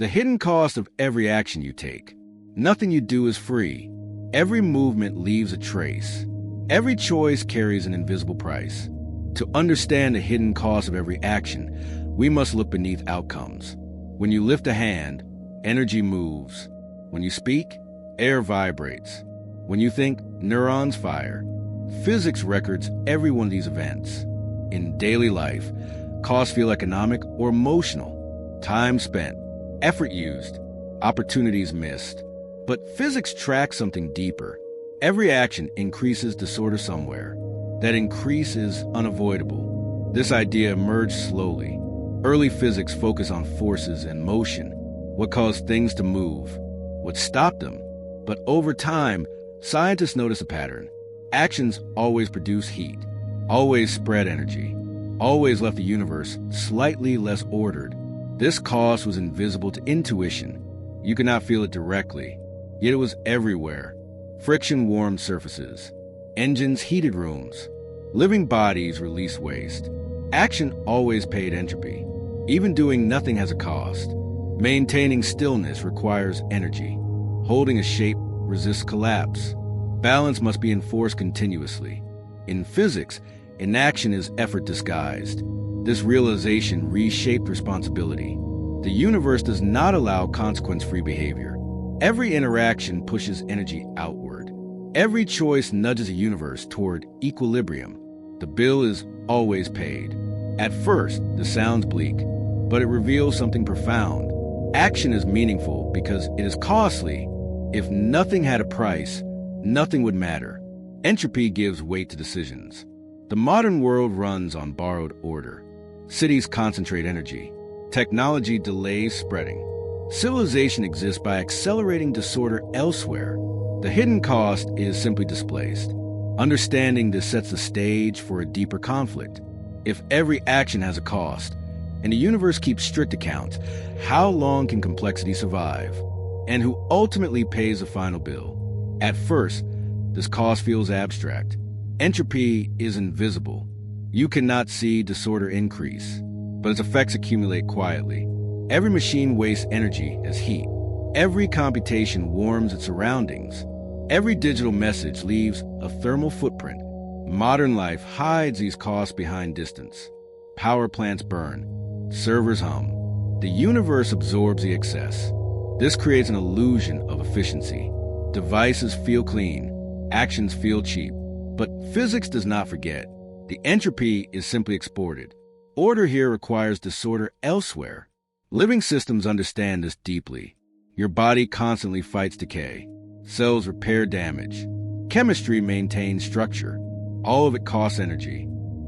The hidden cost of every action you take. Nothing you do is free. Every movement leaves a trace. Every choice carries an invisible price. To understand the hidden cost of every action, we must look beneath outcomes. When you lift a hand, energy moves. When you speak, air vibrates. When you think, neurons fire. Physics records every one of these events. In daily life, costs feel economic or emotional. Time spent, effort used, opportunities missed. But physics tracks something deeper. Every action increases disorder somewhere. That increase is unavoidable. This idea emerged slowly. Early physics focused on forces and motion, what caused things to move, what stopped them. But over time, scientists noticed a pattern. Actions always produce heat, always spread energy, always left the universe slightly less ordered. This cost was invisible to intuition. You could not feel it directly, yet it was everywhere. Friction warmed surfaces. Engines heated rooms. Living bodies released waste. Action always paid entropy. Even doing nothing has a cost. Maintaining stillness requires energy. Holding a shape resists collapse. Balance must be enforced continuously. In physics, inaction is effort disguised. This realization reshaped responsibility. The universe does not allow consequence-free behavior. Every interaction pushes energy outward. Every choice nudges a universe toward equilibrium. The bill is always paid. At first, this sounds bleak, but it reveals something profound. Action is meaningful because it is costly. If nothing had a price, nothing would matter. Entropy gives weight to decisions. The modern world runs on borrowed order. Cities concentrate energy. Technology delays spreading. Civilization exists by accelerating disorder elsewhere. The hidden cost is simply displaced. Understanding this sets the stage for a deeper conflict. If every action has a cost, and the universe keeps strict accounts, how long can complexity survive? And who ultimately pays the final bill? At first, this cost feels abstract. Entropy is invisible. You cannot see disorder increase, but its effects accumulate quietly. Every machine wastes energy as heat. Every computation warms its surroundings. Every digital message leaves a thermal footprint. Modern life hides these costs behind distance. Power plants burn. Servers hum. The universe absorbs the excess. This creates an illusion of efficiency. Devices feel clean. Actions feel cheap. But physics does not forget. The entropy is simply exported. Order here requires disorder elsewhere. Living systems understand this deeply. Your body constantly fights decay. Cells repair damage. Chemistry maintains structure. All of it costs energy,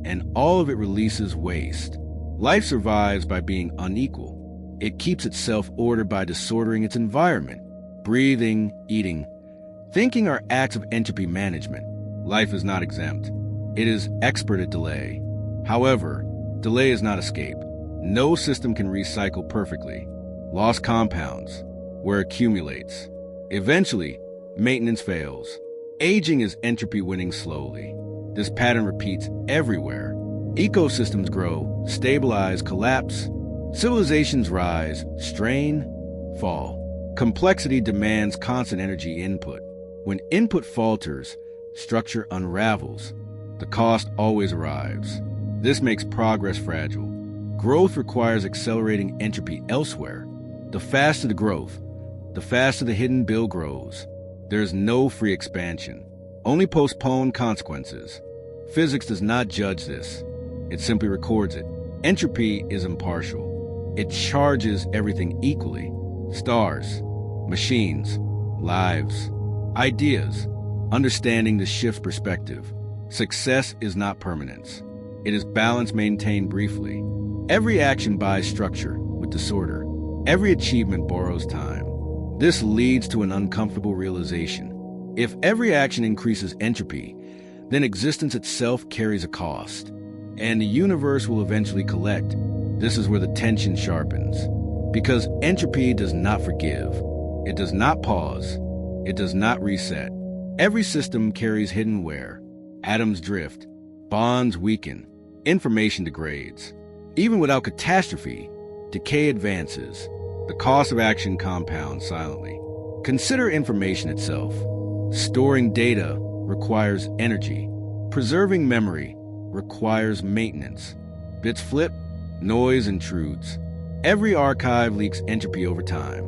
and all of it releases waste. Life survives by being unequal. It keeps itself ordered by disordering its environment. Breathing, eating, thinking are acts of entropy management. Life is not exempt. It is expert at delay. However, delay is not escape. No system can recycle perfectly. Loss compounds, where it accumulates. Eventually, maintenance fails. Aging is entropy winning slowly. This pattern repeats everywhere. Ecosystems grow, stabilize, collapse. Civilizations rise, strain, fall. Complexity demands constant energy input. When input falters, structure unravels. The cost always arrives. This makes progress fragile. Growth requires accelerating entropy elsewhere. The faster the growth, the faster the hidden bill grows. There is no free expansion, only postponed consequences. Physics does not judge this. It simply records it. Entropy is impartial. It charges everything equally. Stars, machines, lives, ideas. Understanding this shifts perspective. Success is not permanence. It is balance maintained briefly. Every action buys structure with disorder. Every achievement borrows time. This leads to an uncomfortable realization. If every action increases entropy, then existence itself carries a cost, and the universe will eventually collect. This is where the tension sharpens. Because entropy does not forgive. It does not pause. It does not reset. Every system carries hidden wear. Atoms drift. Bonds weaken. Information degrades. Even without catastrophe, decay advances. The cost of action compounds silently. Consider information itself. Storing data requires energy. Preserving memory requires maintenance. Bits flip, noise intrudes. Every archive leaks entropy over time.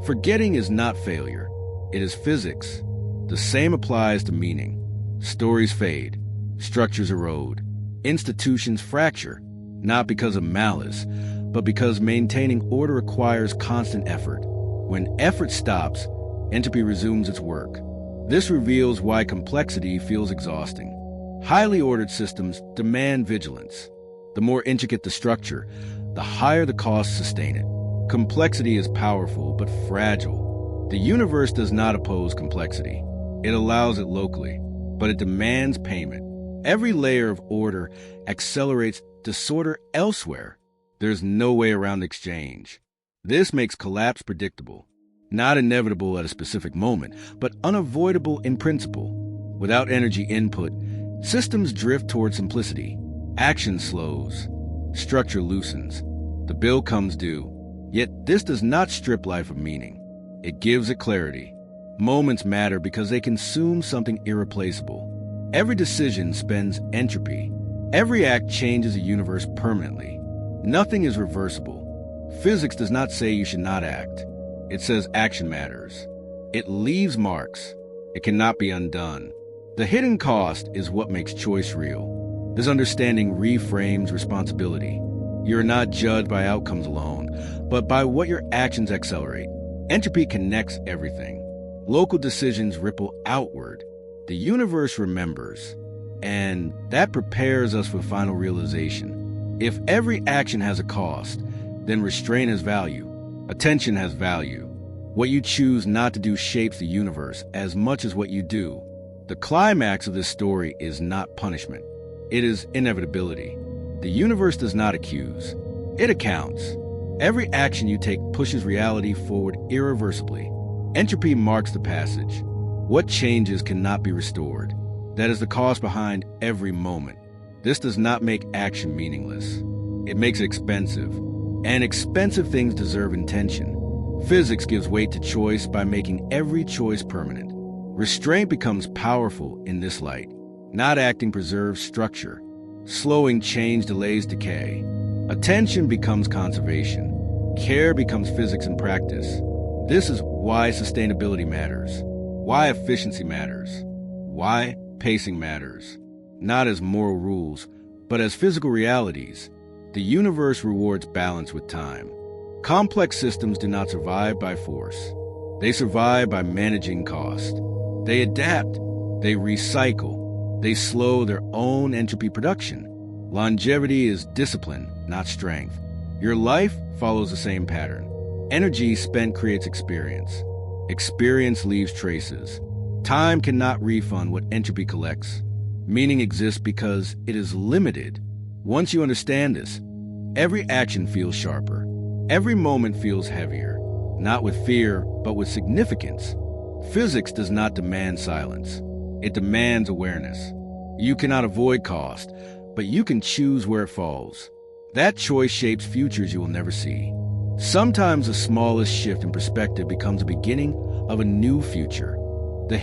Forgetting is not failure. It is physics. The same applies to meaning. Stories fade. Structures erode. Institutions fracture, not because of malice, but because maintaining order requires constant effort. When effort stops, entropy resumes its work. This reveals why complexity feels exhausting. Highly ordered systems demand vigilance. The more intricate the structure, the higher the cost to sustain it. Complexity is powerful but fragile. The universe does not oppose complexity. It allows it locally, but it demands payment. Every layer of order accelerates disorder elsewhere. There's no way around exchange. This makes collapse predictable. Not inevitable at a specific moment, but unavoidable in principle. Without energy input, systems drift toward simplicity. Action slows. Structure loosens. The bill comes due. Yet this does not strip life of meaning. It gives it clarity. Moments matter because they consume something irreplaceable. Every decision spends entropy. Every act changes a universe permanently. Nothing is reversible. Physics does not say you should not act. It says action matters. It leaves marks. It cannot be undone. The hidden cost is what makes choice real. This understanding reframes responsibility. You're not judged by outcomes alone, but by what your actions accelerate. Entropy connects everything. Local decisions ripple outward. The universe remembers, and that prepares us for final realization. If every action has a cost, then restraint has value. Attention has value. What you choose not to do shapes the universe as much as what you do. The climax of this story is not punishment. It is inevitability. The universe does not accuse. It accounts. Every action you take pushes reality forward irreversibly. Entropy marks the passage. What changes cannot be restored. That is the cost behind every moment. This does not make action meaningless. It makes it expensive. And expensive things deserve intention. Physics gives weight to choice by making every choice permanent. Restraint becomes powerful in this light. Not acting preserves structure. Slowing change delays decay. Attention becomes conservation. Care becomes physics in practice. This is why sustainability matters. Why efficiency matters. Why pacing matters. Not as moral rules, but as physical realities. The universe rewards balance with time. Complex systems do not survive by force. They survive by managing cost. They adapt. They recycle. They slow their own entropy production. Longevity is discipline, not strength. Your life follows the same pattern. Energy spent creates experience. Experience leaves traces. Time cannot refund what entropy collects. Meaning exists because it is limited. Once you understand this, every action feels sharper. Every moment feels heavier. Not with fear, but with significance. Physics does not demand silence. It demands awareness. You cannot avoid cost, but you can choose where it falls. That choice shapes futures you will never see. Sometimes the smallest shift in perspective becomes the beginning of a new future. The